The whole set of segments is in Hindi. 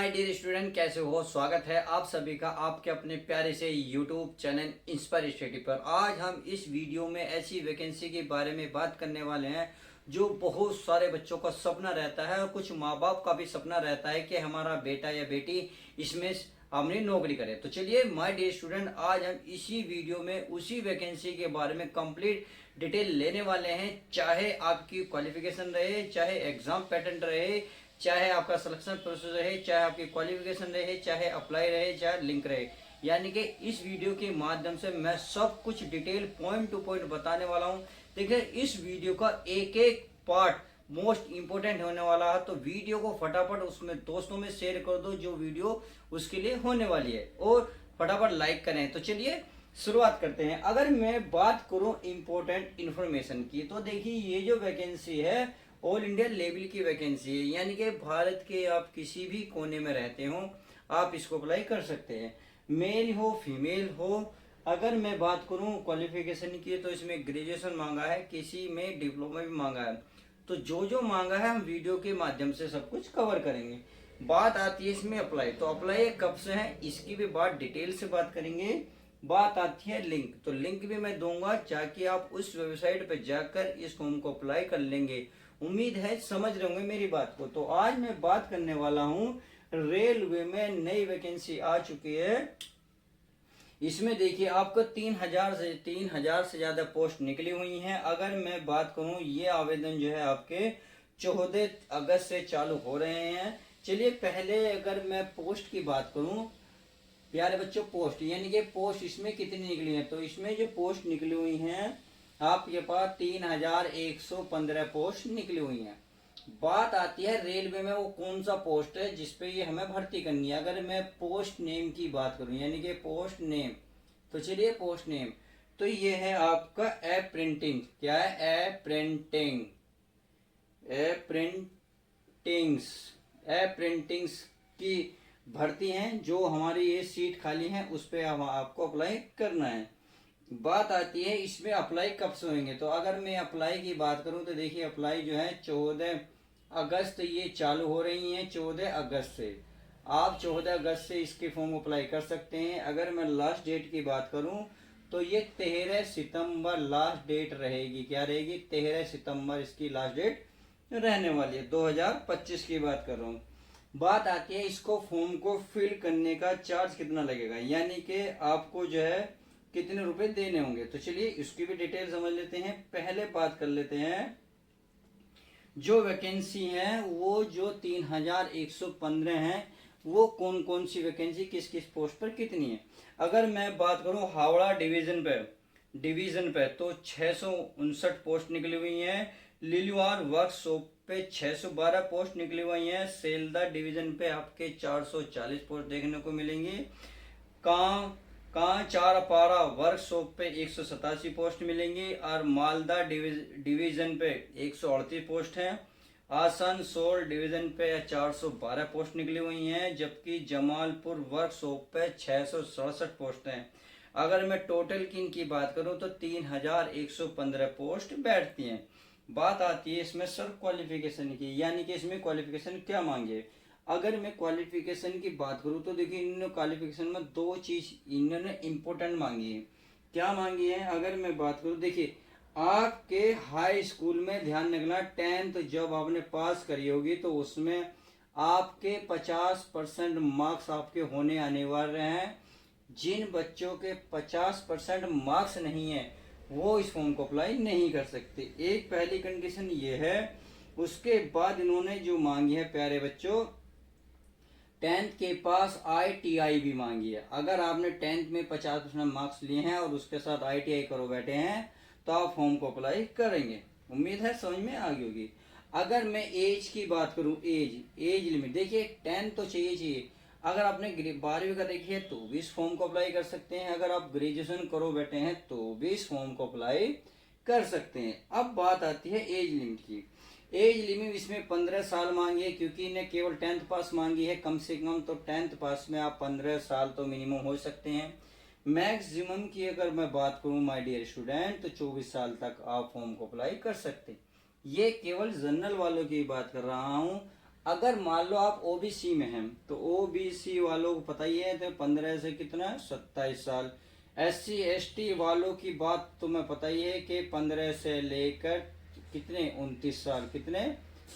माय डियर स्टूडेंट, कैसे हो? स्वागत है आप सभी का आपके अपने प्यारे से यूट्यूब चैनल इंस्पायर स्टडी पर। आज हम इस वीडियो में ऐसी वैकेंसी के बारे में बात करने वाले हैं जो बहुत सारे बच्चों का सपना रहता है और कुछ माँ बाप का भी सपना रहता है कि हमारा बेटा या बेटी इसमें हमने नौकरी करे। तो चलिए माय डियर स्टूडेंट, आज हम इसी वीडियो में उसी वैकेंसी के बारे में कंप्लीट डिटेल लेने वाले हैं। चाहे आपकी क्वालिफिकेशन रहे, चाहे एग्जाम पैटर्न रहे, चाहे आपका सिलेक्शन प्रोसेस रहे, चाहे आपकी क्वालिफिकेशन रहे, चाहे अप्लाई रहे, चाहे लिंक रहे, यानी कि इस वीडियो के माध्यम से मैं सब कुछ डिटेल पॉइंट टू पॉइंट बताने वाला हूं। देखिए, इस वीडियो का एक एक पार्ट मोस्ट इंपोर्टेंट होने वाला है, तो वीडियो को फटाफट उसमें दोस्तों में शेयर कर दो जो वीडियो उसके लिए होने वाली है, और फटाफट लाइक करें। तो चलिए शुरुआत करते हैं। अगर मैं बात करूं इंपॉर्टेंट इन्फॉर्मेशन की, तो देखिए ये जो वैकेंसी है ऑल इंडिया लेवल की वैकेंसी है, यानी कि भारत के आप किसी भी कोने में रहते हो आप इसको अप्लाई कर सकते हैं, मेल हो फीमेल हो। अगर मैं बात करूं क्वालिफिकेशन की, तो इसमें ग्रेजुएशन मांगा है, किसी में डिप्लोमा भी मांगा है। तो जो जो मांगा है हम वीडियो के माध्यम से सब कुछ कवर करेंगे। बात आती है इसमें अप्लाई, तो अप्लाई कब से है इसकी भी बात डिटेल से बात करेंगे। बात आती है लिंक, तो लिंक भी मैं दूंगा ताकि आप उस वेबसाइट पर जाकर इस फॉर्म को अप्लाई कर लेंगे। उम्मीद है समझ रहे होंगे मेरी बात को। तो आज मैं बात करने वाला हूं रेलवे में नई वैकेंसी आ चुकी है। इसमें देखिए आपको 3,000 से ज्यादा पोस्ट निकली हुई हैं। अगर मैं बात करूं, ये आवेदन जो है आपके 14 अगस्त से चालू हो रहे हैं। चलिए पहले अगर मैं पोस्ट की बात करूं, प्यारे बच्चों, पोस्ट यानी कि पोस्ट इसमें कितनी निकली है, तो इसमें जो पोस्ट निकली हुई हैं आपके पास 3,115 पोस्ट निकली हुई हैं। बात आती है रेलवे में वो कौन सा पोस्ट है जिसपे ये हमें भर्ती करनी है। अगर मैं पोस्ट नेम की बात करूं, यानी कि पोस्ट नेम, तो चलिए पोस्ट नेम, तो ये है आपका अप्रेंटिंग। क्या है? अप्रेंटिंग, अप्रेंटिंग्स की भर्ती है। जो हमारी ये सीट खाली है उस पर आपको अप्लाई करना है। बात आती है इसमें अप्लाई कब से होंगे, तो अगर मैं अप्लाई की बात करूं तो देखिए अप्लाई जो है 14 अगस्त ये चालू हो रही है। 14 अगस्त से आप 14 अगस्त से इसके फॉर्म अप्लाई कर सकते हैं। अगर मैं लास्ट डेट की बात करूं तो ये 13 सितंबर लास्ट डेट रहेगी। क्या रहेगी? 13 सितंबर इसकी लास्ट डेट रहने वाली है। 2025 की बात कर रहा हूँ। बात आती है इसको फॉर्म को फिल करने का चार्ज कितना लगेगा, यानी कि आपको जो है कितने रुपए देने होंगे। तो चलिए इसकी भी डिटेल समझ लेते हैं। पहले बात कर लेते हैं जो वैकेंसी है वो जो 3,115 है वो कौन कौन सी वैकेंसी किस किस पोस्ट पर कितनी है। अगर मैं बात करूं हावड़ा डिवीजन पे तो 659 पोस्ट निकली हुई है। लिलवार वर्कशॉप पे 612 पोस्ट निकली हुई है। सेल्दा डिवीजन पे आपके 440 पोस्ट देखने को मिलेंगे। चारपारा वर्कशॉप पे 187 पोस्ट मिलेंगी और मालदा डिवीजन पे 138 पोस्ट है। आसनसोल डिवीजन पे 412 पोस्ट निकली हुई हैं, जबकि जमालपुर वर्कशॉप पे 667 पोस्ट हैं। अगर मैं टोटल की बात करूं तो 3,115 पोस्ट बैठती हैं। बात आती है इसमें सर क्वालिफिकेशन की, यानी कि इसमें क्वालिफिकेशन क्या मांगे। अगर मैं क्वालिफिकेशन की बात करूं तो देखिए इन्होंने क्वालिफिकेशन में दो चीज इन्होंने इम्पोर्टेंट मांगी है। क्या मांगी है? अगर मैं बात करूं, देखिए आपके हाई स्कूल में ध्यान रखना, 10th जब आपने पास करी होगी तो उसमें आपके 50% मार्क्स आपके होने अनिवार्य हैं। जिन बच्चों के 50% मार्क्स नहीं है वो इस फॉर्म को अप्लाई नहीं कर सकते। एक पहली कंडीशन ये है। उसके बाद इन्होंने जो मांगी है प्यारे बच्चों, 10th के पास ITI भी मांगी है। अगर आपने 10th में 50% मार्क्स लिए हैं और उसके साथ ITI करो बैठे हैं तो आप फॉर्म को अप्लाई करेंगे। उम्मीद है समझ में आ गई होगी। अगर मैं एज की बात करूं, एज लिमिट देखिए 10 तो चाहिए। अगर आपने 12वीं का देखिए तो भी इस फॉर्म को अप्लाई कर सकते हैं। अगर आप ग्रेजुएशन करो बैठे हैं तो भी इस फॉर्म को अप्लाई कर सकते हैं। अब बात आती है एज लिमिट की। एज लिमिट इसमें 15 साल मांगी है, क्योंकि इन्हें केवल 10th पास मांगी है कम से कम। तो 10th पास में आप 15 साल तो मिनिमम हो सकते हैं। मैक्सिमम की अगर मैं बात करूं माय डियर स्टूडेंट तो 24 साल तक आप फॉर्म को अप्लाई कर सकते हैं। ये केवल जनरल वालों की बात कर रहा हूं। अगर मान लो आप ओबीसी में हैं तो ओबीसी वालों को पता ही है तो 15 से कितना 27 साल। एससी एसटी वालों की बात तुम्हें पता ही है कि 15 से लेकर कितने 29 साल, कितने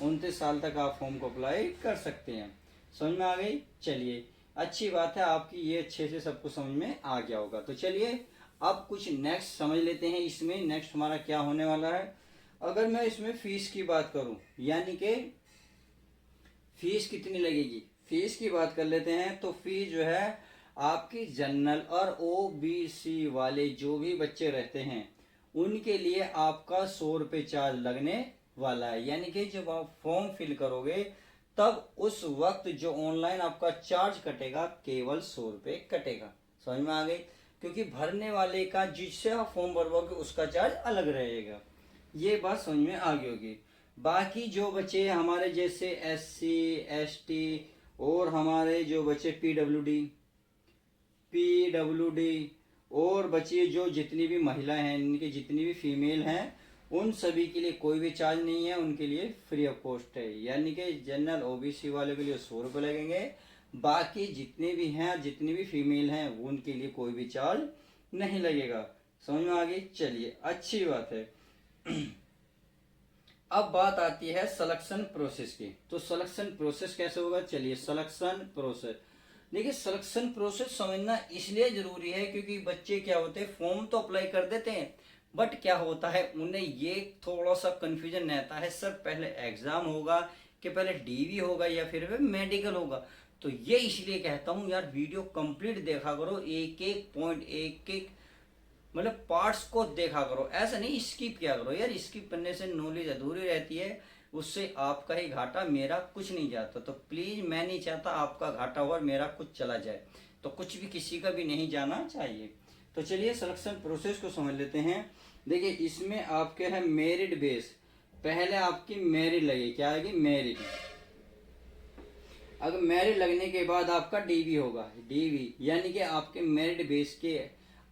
29 साल तक आप फॉर्म को अप्लाई कर सकते हैं। समझ में आ गई? चलिए अच्छी बात है, आपकी ये अच्छे से सबको समझ में आ गया होगा। तो चलिए अब कुछ नेक्स्ट समझ लेते हैं। इसमें नेक्स्ट हमारा क्या होने वाला है। अगर मैं इसमें फीस की बात करूं, यानी कि फीस कितनी लगेगी, फीस की बात कर लेते हैं। तो फीस जो है आपकी जनरल और ओबीसी वाले जो भी बच्चे रहते हैं उनके लिए आपका 100 रुपये चार्ज लगने वाला है। यानी कि जब आप फॉर्म फिल करोगे तब उस वक्त जो ऑनलाइन आपका चार्ज कटेगा केवल 100 रुपये कटेगा। समझ में आ गई? क्योंकि भरने वाले का जिससे आप फॉर्म भरवाओगे उसका चार्ज अलग रहेगा। ये बात समझ में आ गई होगी। बाकी जो बच्चे हमारे जैसे एससी एसटी और हमारे जो बच्चे पीडब्ल्यूडी और बच्चे जो जितनी भी महिला हैं, इनकी जितनी भी फीमेल हैं, उन सभी के लिए कोई भी चार्ज नहीं है, उनके लिए फ्री ऑफ कॉस्ट है। यानी कि जनरल ओबीसी वालों के लिए 100 रुपये लगेंगे। बाकी जितने भी हैं, जितनी भी फीमेल हैं, उनके लिए कोई भी चार्ज नहीं लगेगा। समझ में आ गई? चलिए अच्छी बात है। अब बात आती है सिलेक्शन प्रोसेस की। तो सिलेक्शन प्रोसेस कैसे होगा? चलिए सिलेक्शन प्रोसेस देखिए, सिलेक्शन प्रोसेस समझना इसलिए जरूरी है क्योंकि बच्चे क्या होते हैं फॉर्म तो अप्लाई कर देते हैं, बट क्या होता है उन्हें ये थोड़ा सा कंफ्यूजन रहता है, सर पहले एग्जाम होगा कि पहले डीवी होगा या फिर मेडिकल होगा। तो ये इसलिए कहता हूँ यार वीडियो कंप्लीट देखा करो, एक एक पॉइंट एक एक मतलब पार्ट्स को देखा करो, ऐसा नहीं स्किप किया करो यार। स्किप करने से नॉलेज अधूरी रहती है, उससे आपका ही घाटा, मेरा कुछ नहीं जाता। तो प्लीज मैं नहीं चाहता आपका घाटा हो और मेरा कुछ चला जाए, तो कुछ भी किसी का भी नहीं जाना चाहिए। तो चलिए सिलेक्शन प्रोसेस को समझ लेते हैं। देखिए इसमें आपके है मेरिट बेस। पहले आपकी मेरिट लगे, क्या आएगी? मेरिट। अगर मेरिट लगने के बाद आपका डीवी होगा। डीवी यानी कि आपके मेरिट बेस के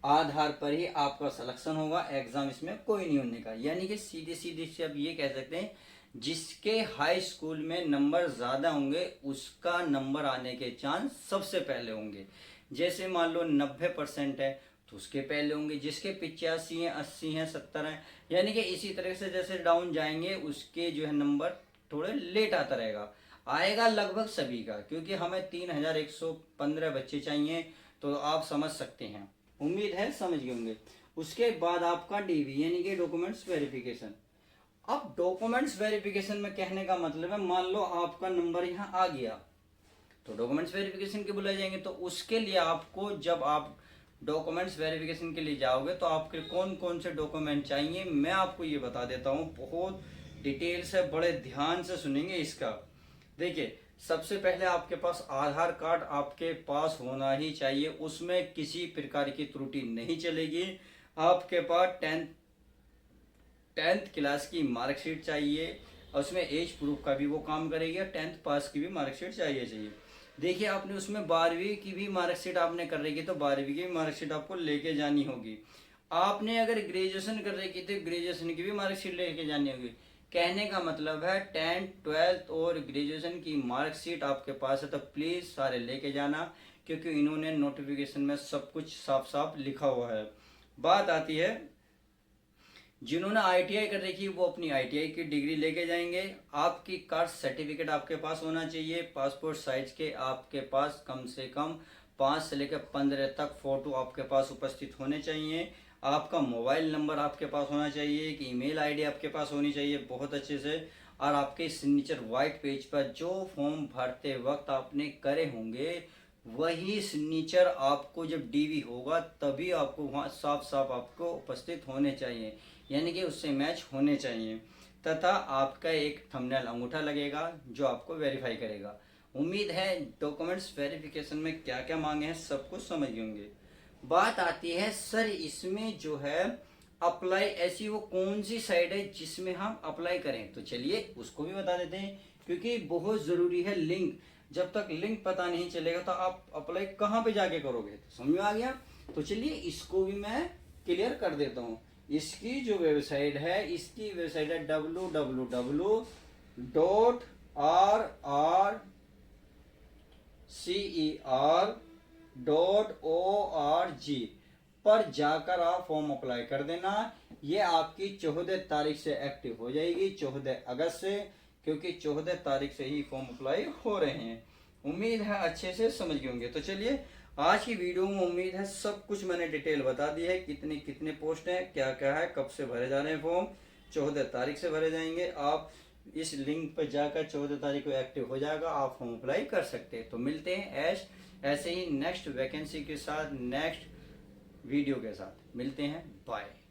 आधार पर ही आपका सिलेक्शन होगा, एग्जाम इसमें कोई नहीं होने का। यानी कि सीधे सीधे से आप ये कह सकते हैं जिसके हाई स्कूल में नंबर ज़्यादा होंगे उसका नंबर आने के चांस सबसे पहले होंगे। जैसे मान लो 90% है तो उसके पहले होंगे, जिसके 85 हैं 80 हैं 70 हैं। यानी कि इसी तरह से जैसे डाउन जाएंगे उसके जो है नंबर थोड़े लेट आता रहेगा। आएगा लगभग सभी का, क्योंकि हमें 3115 बच्चे चाहिए, तो आप समझ सकते हैं, उम्मीद है समझ गए होंगे। उसके बाद आपका डीवी यानी कि डॉक्यूमेंट्स वेरिफिकेशन। अब डॉक्यूमेंट्स वेरिफिकेशन में कहने का मतलब है मान लो आपका नंबर यहाँ आ गया तो डॉक्यूमेंट्स वेरिफिकेशन के बुलाए जाएंगे। तो उसके लिए आपको जब आप डॉक्यूमेंट्स वेरिफिकेशन के लिए जाओगे तो आपके कौन कौन से डॉक्यूमेंट चाहिए मैं आपको ये बता देता हूँ, बहुत डिटेल से बड़े ध्यान से सुनेंगे इसका। देखिए सबसे पहले आपके पास आधार कार्ड आपके पास होना ही चाहिए, उसमें किसी प्रकार की त्रुटि नहीं चलेगी। आपके पास टेंथ क्लास की मार्कशीट चाहिए, उसमें एज प्रूफ का भी वो काम करेगी, 10th पास की भी मार्कशीट चाहिए। देखिए आपने उसमें 12वीं की भी मार्कशीट आपने कर रखी तो 12वीं की मार्कशीट आपको लेके जानी होगी। आपने अगर ग्रेजुएशन कर रखी तो ग्रेजुएशन की भी मार्कशीट लेके जानी होगी। कहने का मतलब है 10th 12th और ग्रेजुएशन की मार्कशीट आपके पास है तो प्लीज़ सारे लेके जाना, क्योंकि इन्होंने नोटिफिकेशन में सब कुछ साफ साफ लिखा हुआ है। बात आती है जिन्होंने आईटीआई कर रखी वो अपनी आईटीआई की डिग्री लेके जाएंगे। आपकी कास्ट सर्टिफिकेट आपके पास होना चाहिए, पासपोर्ट साइज के आपके पास कम से कम 5 से लेकर 15 तक फोटो आपके पास उपस्थित होने चाहिए। आपका मोबाइल नंबर आपके पास होना चाहिए, एक ईमेल आईडी आपके पास होनी चाहिए बहुत अच्छे से, और आपके सिग्नेचर वाइट पेज पर जो फॉर्म भरते वक्त आपने करे होंगे वही सिग्नेचर आपको जब डीवी होगा तभी आपको वहाँ साफ साफ आपको उपस्थित होने चाहिए, यानी कि उससे मैच होने चाहिए। तथा आपका एक थंबनेल अंगूठा लगेगा जो आपको वेरीफाई करेगा। उम्मीद है डॉक्यूमेंट्स वेरिफिकेशन में क्या क्या मांगे हैं सब कुछ समझ गए होंगे। बात आती है सर इसमें जो है अप्लाई, ऐसी वो कौन सी साइट है जिसमें हम अप्लाई करें? तो चलिए उसको भी बता देते हैं, क्योंकि बहुत ज़रूरी है लिंक। जब तक लिंक पता नहीं चलेगा तो आप अप्लाई कहाँ पे जाके करोगे? तो समझ में आ गया। तो चलिए इसको भी मैं क्लियर कर देता हूँ। इसकी जो वेबसाइट है, इसकी वेबसाइट है www.tnpsc RRCER.org पर जाकर आप फॉर्म अप्लाई कर देना। ये आपकी 14 तारीख से एक्टिव हो जाएगी, 14 अगस्त से, क्योंकि 14 तारीख से ही फॉर्म अप्लाई हो रहे हैं। उम्मीद है अच्छे से समझ गए होंगे। तो चलिए आज की वीडियो में उम्मीद है सब कुछ मैंने डिटेल बता दी है, कितनी कितने पोस्ट हैं, क्या क्या है, कब से भरे जा रहे हैं फॉर्म। 14 तारीख से भरे जाएंगे। आप इस लिंक पर जाकर 14 तारीख को एक्टिव हो जाएगा, आप फॉर्म अप्लाई कर सकते हैं। तो मिलते हैं ऐसे ही नेक्स्ट वैकेंसी के साथ, नेक्स्ट वीडियो के साथ मिलते हैं। बाय।